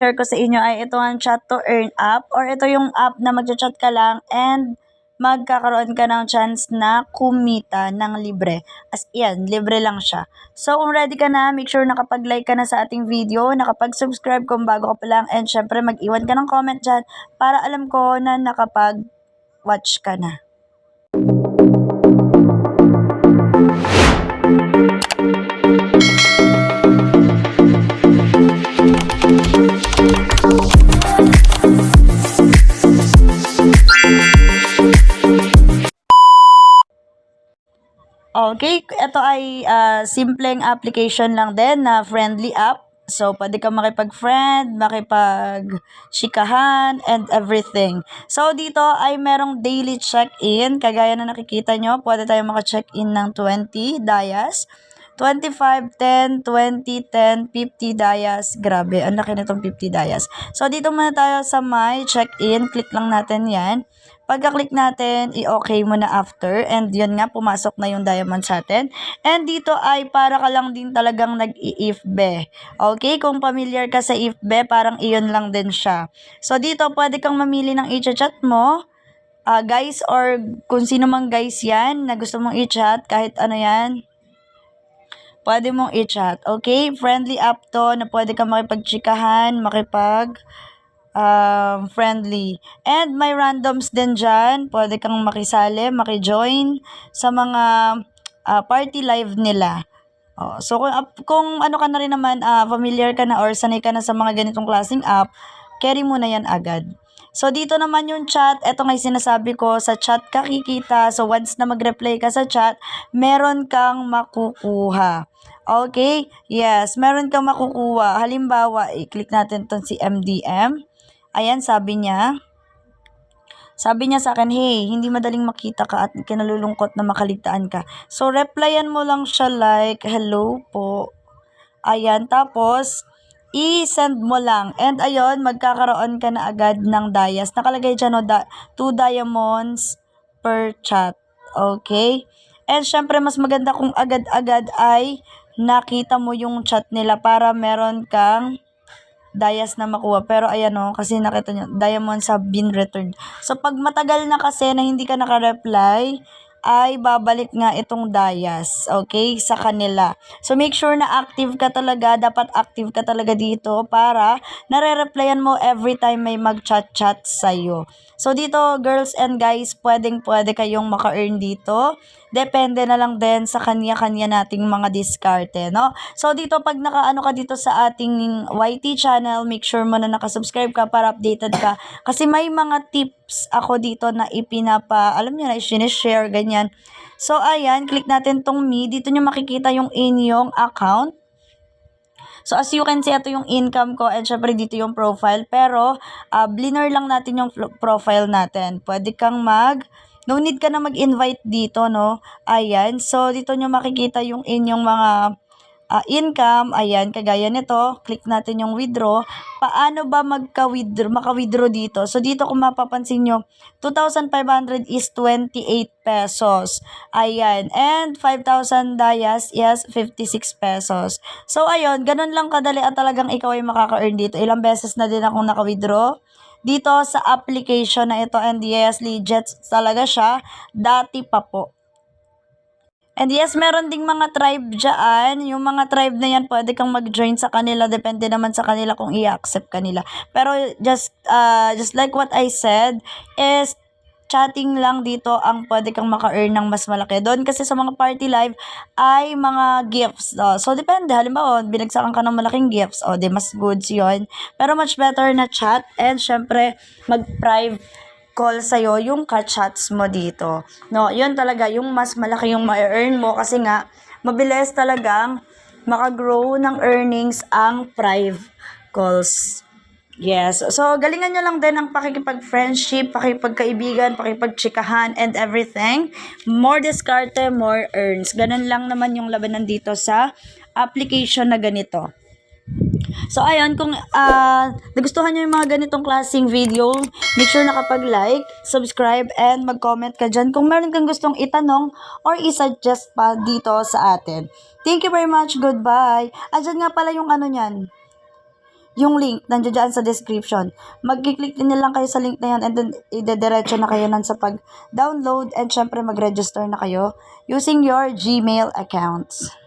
share ko sa inyo ay ito ang chat to earn app or ito yung app na magchat-chat ka lang and magkakaroon ka ng chance na kumita ng libre. As yan, libre lang siya. So kung ready ka na, make sure nakapag-like ka na sa ating video, nakapag-subscribe kung bago ka pa lang, and syempre mag-iwan ka ng comment dyan para alam ko na nakapag-watch ka na. Okay, ito ay simpleng application lang din na friendly app. So, pwede kang makipag-friend, makipag-chikahan, and everything. So, dito ay merong daily check-in. Kagaya na nakikita nyo, pwede tayo maka-check-in ng 20 dayas, 25, 10, 20, 10, 50 dayas. Grabe, ang laki nitong 50 dayas. So, dito muna tayo sa my check-in. Click lang natin yan. Pagka-click natin, i-okay mo na after. And yun nga, pumasok na yung diamond sa atin. And dito ay para ka lang din talagang nag-i-IFBE. Okay, kung familiar ka sa IFBE, parang iyon lang din siya. So dito, pwede kang mamili ng i-chat mo. Guys, or kung sino mang guys yan na gusto mong i-chat, kahit ano yan, pwede mong i-chat. Okay, friendly app to na pwede kang makipag-chikahan, friendly. And may randoms din dyan. Pwede kang makisali, makijoin sa mga party live nila. So, kung ano ka na rin naman, familiar ka na or sanay ka na sa mga ganitong klaseng app, carry mo na yan agad. So, dito naman yung chat. Ito nga yung sinasabi ko, sa chat ka kikita. So, once na mag-reply ka sa chat, meron kang makukuha. Okay? Yes, meron kang makukuha. Halimbawa, i-click natin itong si MDM. Ayan, sabi niya sa akin, hey, hindi madaling makita ka at kinalulungkot na makaligtaan ka. So, replyan mo lang siya like, hello po. Ayan, tapos, i-send mo lang. And ayun, magkakaroon ka na agad ng dayas. Nakalagay dyan, 2 diamonds per chat. Okay? And syempre, mas maganda kung agad-agad ay nakita mo yung chat nila para meron kang dayas na makuha. Pero ayan o, kasi nakita nyo, diamonds have been returned. So, pag matagal na kasi na hindi ka naka-reply, ay babalik nga itong dayas, okay, sa kanila. So, make sure na active ka talaga. Dapat active ka talaga dito para nare-replyan mo every time may mag-chat-chat sa'yo. So, dito, girls and guys, pwede kayong maka-earn dito. Depende na lang din sa kanya-kanya nating mga diskarte, no? So, dito, pag naka-ano ka dito sa ating YT channel, make sure mo na nakasubscribe ka para updated ka. Kasi may mga tips ako dito na alam niyo na, i-share, ganyan. So, ayan, click natin tong me. Dito nyo makikita yung inyong account. So, as you can see, ito yung income ko and syempre dito yung profile. Pero, blur lang natin yung profile natin. Pwede kang no need ka na mag-invite dito, no? Ayan. So, dito nyo makikita yung inyong mga income. Ayan, kagaya nito. Click natin yung withdraw. Paano ba maka-withdraw dito? So, dito kung mapapansin nyo, 2,500 is 28 pesos. Ayan. And 5,000 dayas is 56 pesos. So, ayun. Ganun lang kadali at talagang ikaw ay makaka-earn dito. Ilang beses na din akong naka-withdraw dito sa application na ito, and yes, legit talaga siya, dati pa po. And yes, meron ding mga tribe dyan. Yung mga tribe na yan, pwede kang mag-join sa kanila. Depende naman sa kanila kung i-accept kanila. Pero just like what I said, is chatting lang dito ang pwede kang maka-earn ng mas malaki. Doon kasi sa mga party live ay mga gifts. So, depende. Halimbawa, binagsakan ka ng malaking gifts. Di mas goods yon. Pero much better na chat. And syempre, mag-private call sa'yo yung ka-chats mo dito. No, yun talaga, yung mas malaki yung ma-earn mo kasi nga, mabilis talagang makagrow ng earnings ang private calls. Yes. So, galingan nyo lang din ang pakikipag-friendship, pakipagkaibigan, pakipagchikahan, and everything. More diskarte, more earns. Ganun lang naman yung labanan dito sa application na ganito. So, ayun, kung nagustuhan nyo yung mga ganitong klaseng video, make sure nakapag-like, subscribe, and mag-comment ka dyan kung meron kang gustong itanong or i-suggest pa dito sa atin. Thank you very much. Goodbye. Dyan nga pala yung ano nyan. yung link, nandiyan dyan sa description. Magkiklik din lang kayo sa link na yun and then idediretso na kayo nan sa pag-download and syempre mag-register na kayo using your Gmail accounts.